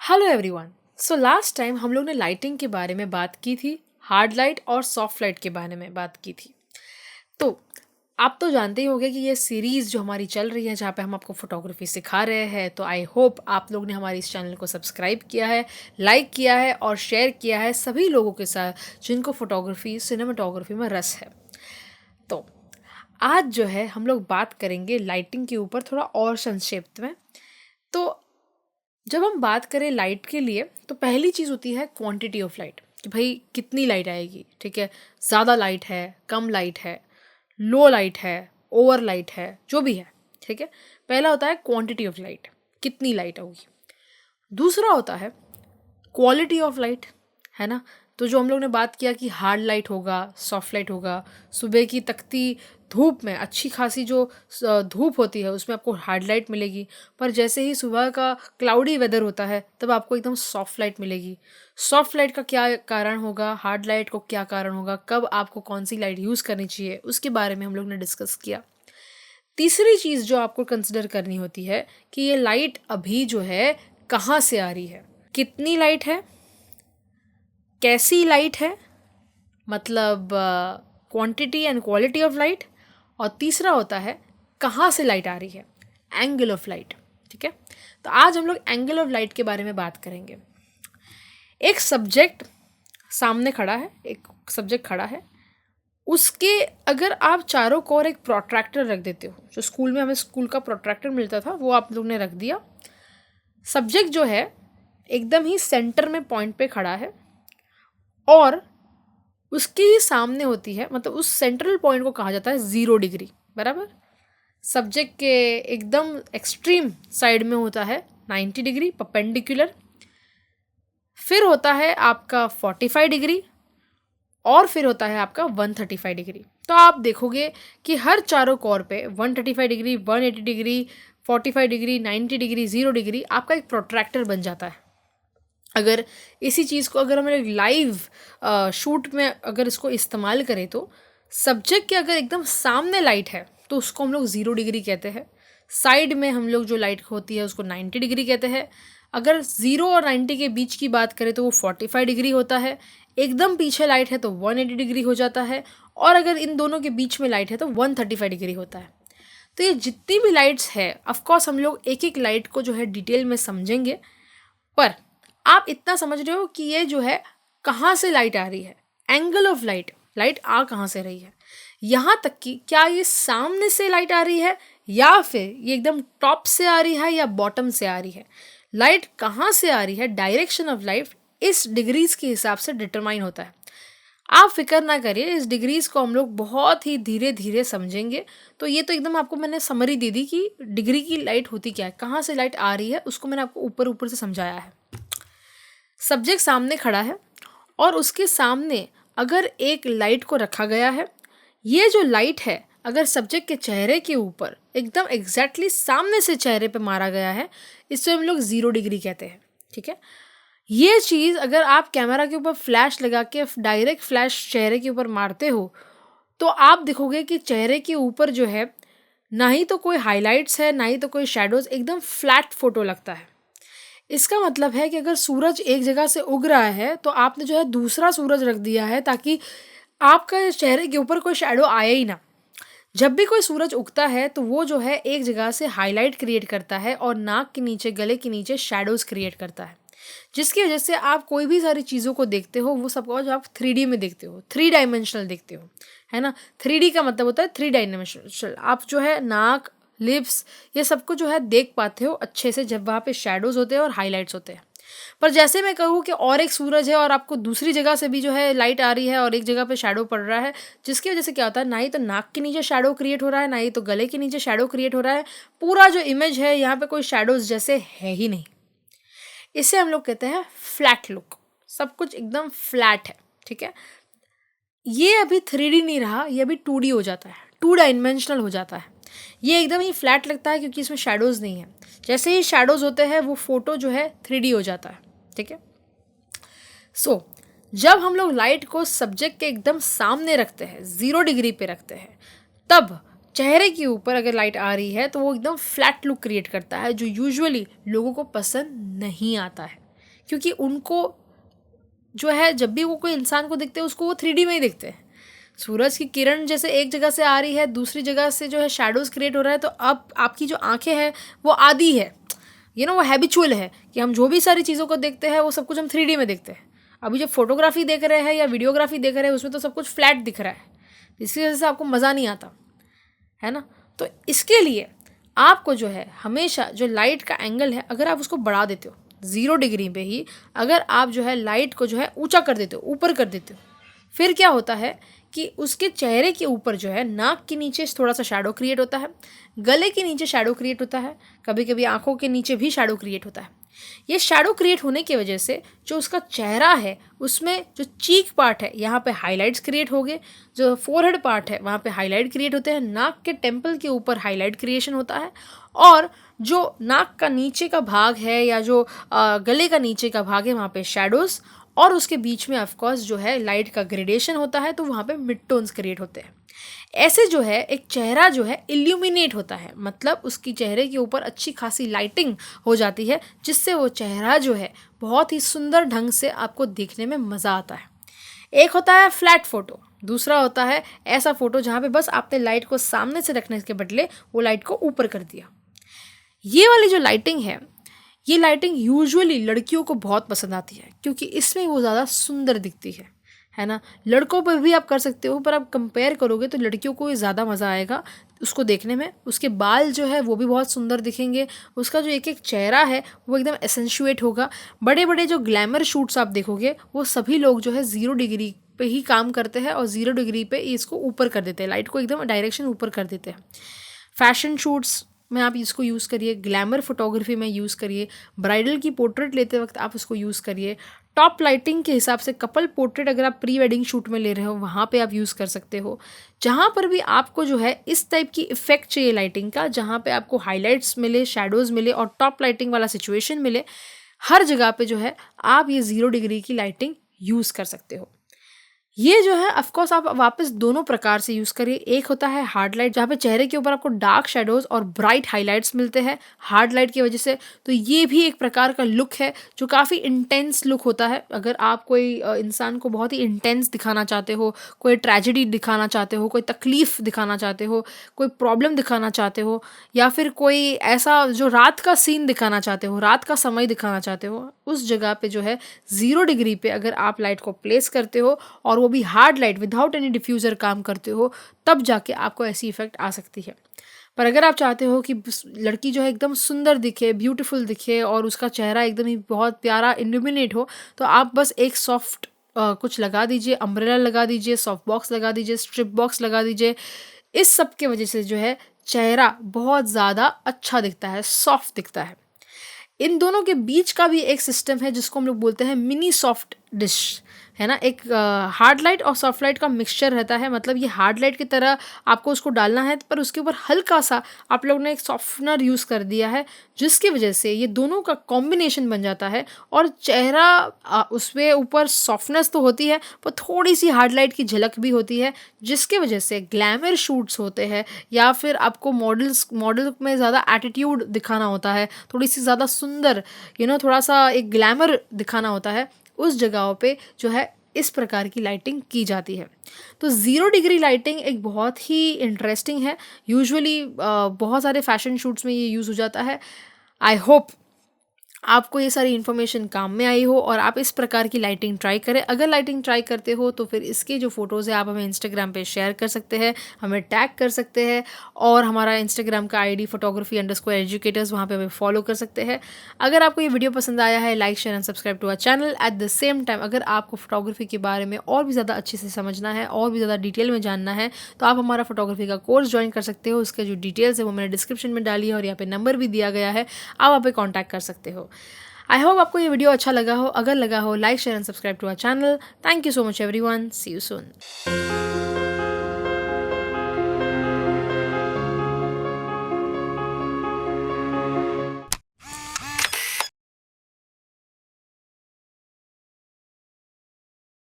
Hello everyone. So last time हम लोग ने लाइटिंग के बारे में बात की थी, हार्ड लाइट और सॉफ्ट लाइट के बारे में बात की थी। तो आप तो जानते ही होंगे कि ये सीरीज़ जो हमारी चल रही है जहाँ पे हम आपको फोटोग्राफी सिखा रहे हैं, तो आई होप आप लोग ने हमारे इस चैनल को सब्सक्राइब किया है, लाइक किया है और शेयर किया है सभी लोगों के साथ जिनको फोटोग्राफी सिनेमाटोग्राफी में रस है। तो आज जो है हम लोग बात करेंगे लाइटिंग के ऊपर थोड़ा और संक्षिप्त में। तो जब हम बात करें लाइट के लिए तो पहली चीज़ होती है क्वांटिटी ऑफ लाइट, कि भाई कितनी लाइट आएगी। ठीक है, ज़्यादा लाइट है, कम लाइट है, लो लाइट है, ओवर लाइट है, जो भी है। ठीक है, पहला होता है क्वांटिटी ऑफ लाइट, कितनी लाइट होगी। दूसरा होता है क्वालिटी ऑफ लाइट, है ना। तो जो हम लोग ने बात किया कि हार्ड लाइट होगा, सॉफ्ट लाइट होगा। सुबह की तकती धूप में अच्छी खासी जो धूप होती है उसमें आपको हार्ड लाइट मिलेगी, पर जैसे ही सुबह का क्लाउडी वेदर होता है तब आपको एकदम सॉफ्ट लाइट मिलेगी। सॉफ्ट लाइट का क्या कारण होगा, हार्ड लाइट को क्या कारण होगा, कब आपको कौन सी लाइट यूज़ करनी चाहिए, उसके बारे में हम लोग ने डिस्कस किया। तीसरी चीज़ जो आपको कंसिडर करनी होती है कि ये लाइट अभी जो है कहाँ से आ रही है, कितनी लाइट है, कैसी लाइट है, मतलब quantity and quality of light. और तीसरा होता है कहाँ से लाइट आ रही है, एंगल ऑफ लाइट। ठीक है, तो आज हम लोग एंगल ऑफ लाइट के बारे में बात करेंगे। एक सब्जेक्ट सामने खड़ा है, एक सब्जेक्ट खड़ा है, उसके अगर आप चारों कोर एक प्रोट्रैक्टर रख देते हो, जो स्कूल में हमें स्कूल का प्रोट्रैक्टर मिलता था वो आप लोग ने रख दिया। सब्जेक्ट जो है एकदम ही सेंटर में पॉइंट पे खड़ा है और उसके ही सामने होती है, मतलब उस सेंट्रल पॉइंट को कहा जाता है 0 डिग्री, बराबर। सब्जेक्ट के एकदम एक्सट्रीम साइड में होता है 90 डिग्री परपेंडिकुलर, फिर होता है आपका 45 डिग्री और फिर होता है आपका 135 डिग्री। तो आप देखोगे कि हर चारों कोर पे 135 degree, 180 degree, 45 degree, 90 degree, 0 degree आपका एक प्रोट्रैक्टर बन जाता है। अगर इसी चीज़ को अगर हम एक लाइव शूट में अगर इसको इस्तेमाल करें तो सब्जेक्ट के अगर एकदम सामने लाइट है तो उसको हम लोग 0 डिग्री कहते हैं। साइड में हम लोग जो लाइट होती है उसको 90 डिग्री कहते हैं। अगर 0 और 90 के बीच की बात करें तो वो 45 डिग्री होता है। एकदम पीछे लाइट है तो 180 डिग्री हो जाता है, और अगर इन दोनों के बीच में लाइट है तो 135 डिग्री होता है। तो ये जितनी भी लाइट्स है, ऑफकोर्स हम लोग एक एक लाइट को जो है डिटेल में समझेंगे, पर आप इतना समझ रहे हो कि ये जो है कहाँ से लाइट आ रही है, एंगल ऑफ लाइट, लाइट आ कहाँ से रही है, यहाँ तक कि क्या ये सामने से लाइट आ रही है या फिर ये एकदम टॉप से आ रही है या बॉटम से आ रही है। लाइट कहाँ से आ रही है, डायरेक्शन ऑफ लाइट इस डिग्रीज के हिसाब से डिटरमाइन होता है। आप फिक्र ना करिए, इस डिग्रीज को हम लोग बहुत ही धीरे धीरे समझेंगे। तो ये तो एकदम आपको मैंने समरी दे दी कि डिग्री की लाइट होती क्या है, कहाँ से लाइट आ रही है, उसको मैंने आपको ऊपर ऊपर से समझाया है। सब्जेक्ट सामने खड़ा है और उसके सामने अगर एक लाइट को रखा गया है, ये जो लाइट है अगर सब्जेक्ट के चेहरे के ऊपर एकदम एग्जैक्टली सामने से चेहरे पे मारा गया है, इससे हम लोग 0 डिग्री कहते हैं। ठीक है, ये चीज़ अगर आप कैमरा के ऊपर फ्लैश लगा के डायरेक्ट फ्लैश चेहरे के ऊपर मारते हो तो आप देखोगे कि चेहरे के ऊपर जो है ना ही तो कोई हाइलाइट्स है ना ही तो कोई शेडोज, एकदम फ्लैट फोटो लगता है। इसका मतलब है कि अगर सूरज एक जगह से उग रहा है तो आपने जो है दूसरा सूरज रख दिया है ताकि आपका चेहरे के ऊपर कोई शैडो आए ही ना। जब भी कोई सूरज उगता है तो वो जो है एक जगह से हाईलाइट क्रिएट करता है और नाक के नीचे, गले के नीचे शैडोज क्रिएट करता है, जिसकी वजह से आप कोई भी सारी चीज़ों को देखते हो वो सब कुछ आप 3D में देखते हो, 3 डायमेंशनल देखते हो, है ना। 3D का मतलब होता है 3 डायमेंशनल। आप जो है नाक, लिप्स, ये सबको जो है देख पाते हो अच्छे से जब वहाँ पे शैडोज होते हैं और हाईलाइट्स होते हैं। पर जैसे मैं कहूँ कि और एक सूरज है और आपको दूसरी जगह से भी जो है लाइट आ रही है और एक जगह पे शैडो पड़ रहा है, जिसकी वजह से क्या होता है, ना ही तो नाक के नीचे शैडो क्रिएट हो रहा है ना ही तो गले के नीचे शैडो क्रिएट हो रहा है। पूरा जो इमेज है यहाँ पे कोई शैडोज जैसे है ही नहीं। इसे हम लोग कहते हैं फ्लैट लुक, सब कुछ एकदम फ्लैट है। ठीक है, ये अभी 3D नहीं रहा, ये अभी 2D हो जाता है, 2 डायमेंशनल हो जाता है। ये एकदम ही फ्लैट लगता है क्योंकि इसमें शैडोज़ नहीं है। जैसे ही शैडोज़ होते हैं वो फोटो जो है 3D हो जाता है। ठीक है, सो जब हम लोग लाइट को सब्जेक्ट के एकदम सामने रखते हैं, 0 डिग्री पे रखते हैं, तब चेहरे के ऊपर अगर लाइट आ रही है तो वो एकदम फ्लैट लुक क्रिएट करता है जो यूजुअली लोगों को पसंद नहीं आता है। क्योंकि उनको जो है जब भी वो कोई इंसान को देखते हैं उसको वो 3D में ही देखते हैं। सूरज की किरण जैसे एक जगह से आ रही है, दूसरी जगह से जो है शैडोज़ क्रिएट हो रहा है, तो अब आपकी जो आंखें हैं वो आदी है, वो हैबिचुअल है कि हम जो भी सारी चीज़ों को देखते हैं वो सब कुछ हम 3D में देखते हैं। अभी जब फोटोग्राफी देख रहे हैं या वीडियोग्राफी देख रहे हैं उसमें तो सब कुछ फ्लैट दिख रहा है, इसकी वजह से आपको मज़ा नहीं आता है ना। तो इसके लिए आपको जो है हमेशा जो लाइट का एंगल है अगर आप उसको बढ़ा देते हो 0 डिग्री पे ही, अगर आप जो है लाइट को जो है ऊंचा कर देते हो, ऊपर कर देते हो, फिर क्या होता है कि उसके चेहरे के ऊपर जो है नाक के नीचे थोड़ा सा शैडो क्रिएट होता है, गले के नीचे शैडो क्रिएट होता है, कभी कभी आंखों के नीचे भी शैडो क्रिएट होता है। ये शैडो क्रिएट होने की वजह से जो उसका चेहरा है उसमें जो चीक पार्ट है यहाँ पे हाइलाइट्स क्रिएट हो गए, जो फोरहेड पार्ट है वहाँ पे हाईलाइट क्रिएट होते हैं, नाक के टेम्पल के ऊपर हाईलाइट क्रिएशन होता है, और जो नाक का नीचे का भाग है या जो गले का नीचे का भाग है वहाँ पे शैडोज़, और उसके बीच में ऑफकोर्स जो है लाइट का ग्रेडेशन होता है, तो वहाँ पे मिड टोन्स क्रिएट होते हैं। ऐसे जो है एक चेहरा जो है इल्यूमिनेट होता है, मतलब उसकी चेहरे के ऊपर अच्छी खासी लाइटिंग हो जाती है, जिससे वो चेहरा जो है बहुत ही सुंदर ढंग से आपको देखने में मज़ा आता है। एक होता है फ्लैट फ़ोटो, दूसरा होता है ऐसा फ़ोटो जहाँ पे बस आपने लाइट को सामने से रखने के बदले वो लाइट को ऊपर कर दिया। ये वाली जो लाइटिंग है, ये लाइटिंग यूजुअली लड़कियों को बहुत पसंद आती है क्योंकि इसमें वो ज़्यादा सुंदर दिखती है ना। लड़कों पर भी आप कर सकते हो, पर आप कंपेयर करोगे तो लड़कियों को ज़्यादा मज़ा आएगा उसको देखने में। उसके बाल जो है वो भी बहुत सुंदर दिखेंगे, उसका जो एक एक चेहरा है वो एकदम एसेंशुएट होगा। बड़े बड़े जो ग्लैमर शूट्स आप देखोगे वो सभी लोग जो है 0 डिग्री पे ही काम करते हैं और 0 डिग्री पे इसको ऊपर कर देते हैं, लाइट को एकदम डायरेक्शन ऊपर कर देते हैं। फैशन शूट्स में आप इसको यूज़ करिए, ग्लैमर फोटोग्राफी में यूज़ करिए, ब्राइडल की पोर्ट्रेट लेते वक्त आप उसको यूज़ करिए, टॉप लाइटिंग के हिसाब से कपल पोर्ट्रेट अगर आप प्री वेडिंग शूट में ले रहे हो वहाँ पे आप यूज़ कर सकते हो। जहाँ पर भी आपको जो है इस टाइप की इफ़ेक्ट चाहिए लाइटिंग का, जहाँ पे आपको हाइलाइट्स मिले, शैडोज़ मिले और टॉप लाइटिंग वाला सिचुएशन मिले, हर जगह पे जो है आप ये 0 डिग्री की लाइटिंग यूज़ कर सकते हो। ये जो है ऑफकोर्स आप वापस दोनों प्रकार से यूज़ करिए। एक होता है हार्ड लाइट, जहाँ पे चेहरे के ऊपर आपको डार्क शेडोज़ और ब्राइट हाइलाइट्स मिलते हैं हार्ड लाइट की वजह से, तो ये भी एक प्रकार का लुक है जो काफ़ी इंटेंस लुक होता है। अगर आप कोई इंसान को बहुत ही इंटेंस दिखाना चाहते हो, कोई ट्रेजेडी दिखाना चाहते हो, कोई तकलीफ़ दिखाना चाहते हो, कोई प्रॉब्लम दिखाना चाहते हो, या फिर कोई ऐसा जो रात का सीन दिखाना चाहते हो, रात का समय दिखाना चाहते हो, उस जगह पे जो है 0 डिग्री पे अगर आप लाइट को प्लेस करते हो और वो भी hard light without any diffuser काम करते हो, तब जाके आपको ऐसी इफ़ेक्ट आ सकती है। पर अगर आप चाहते हो कि लड़की जो है एकदम सुंदर दिखे, ब्यूटीफुल दिखे और उसका चेहरा एकदम ही बहुत प्यारा इल्यूमिनेट हो, तो आप बस एक सॉफ्ट कुछ लगा दीजिए, अम्ब्रेला लगा दीजिए, सॉफ्ट बॉक्स लगा दीजिए, स्ट्रिप बॉक्स लगा दीजिए। इस सब के वजह से जो है चेहरा बहुत ज़्यादा अच्छा दिखता है, सॉफ्ट दिखता है। इन दोनों के बीच का भी एक सिस्टम है जिसको हम लोग बोलते हैं मिनी सॉफ्ट डिश, है ना। एक हार्ड लाइट और सॉफ्ट लाइट का मिक्सचर रहता है, मतलब ये हार्ड लाइट की तरह आपको उसको डालना है, पर उसके ऊपर हल्का सा आप लोग ने एक सॉफ्टनर यूज़ कर दिया है, जिसकी वजह से ये दोनों का कॉम्बिनेशन बन जाता है और चेहरा उसमें ऊपर सॉफ्टनेस तो होती है पर थोड़ी सी हार्ड लाइट की झलक भी होती है, जिसकी वजह से ग्लैमर शूट्स होते हैं या फिर आपको मॉडल में ज़्यादा एटीट्यूड दिखाना होता है, थोड़ी सी ज़्यादा सुंदर थोड़ा सा एक ग्लैमर दिखाना होता है, उस जगहों पे जो है इस प्रकार की लाइटिंग की जाती है। तो 0 डिग्री लाइटिंग एक बहुत ही इंटरेस्टिंग है, यूजुअली बहुत सारे फैशन शूट्स में ये यूज़ हो जाता है। आई होप आपको ये सारी इन्फॉर्मेशन काम में आई हो और आप इस प्रकार की लाइटिंग ट्राई करें। अगर लाइटिंग ट्राई करते हो तो फिर इसके जो फ़ोटोज़ है आप हमें इंस्टाग्राम पे शेयर कर सकते हैं, हमें टैग कर सकते हैं, और हमारा इंस्टाग्राम का आईडी photography_educators, वहाँ पे हमें फॉलो कर सकते हैं। अगर आपको ये वीडियो पसंद आया है, like share and subscribe to our channel. At the same time अगर आपको फोटोग्राफी के बारे में और भी ज़्यादा अच्छे से समझना है और भी ज़्यादा डिटेल में जानना है तो आप हमारा फोटोग्राफी का कोर्स ज्वाइन कर सकते हो। उसके जो डिटेल्स है वो मैंने डिस्क्रिप्शन में डाली है और यहाँ पे नंबर भी दिया गया है, आप वहाँ पे कॉन्टैक्ट कर सकते हो। आई होप आपको ये वीडियो अच्छा लगा हो। अगर लगा हो, like share and subscribe to our channel. Thank you so much everyone, see you soon.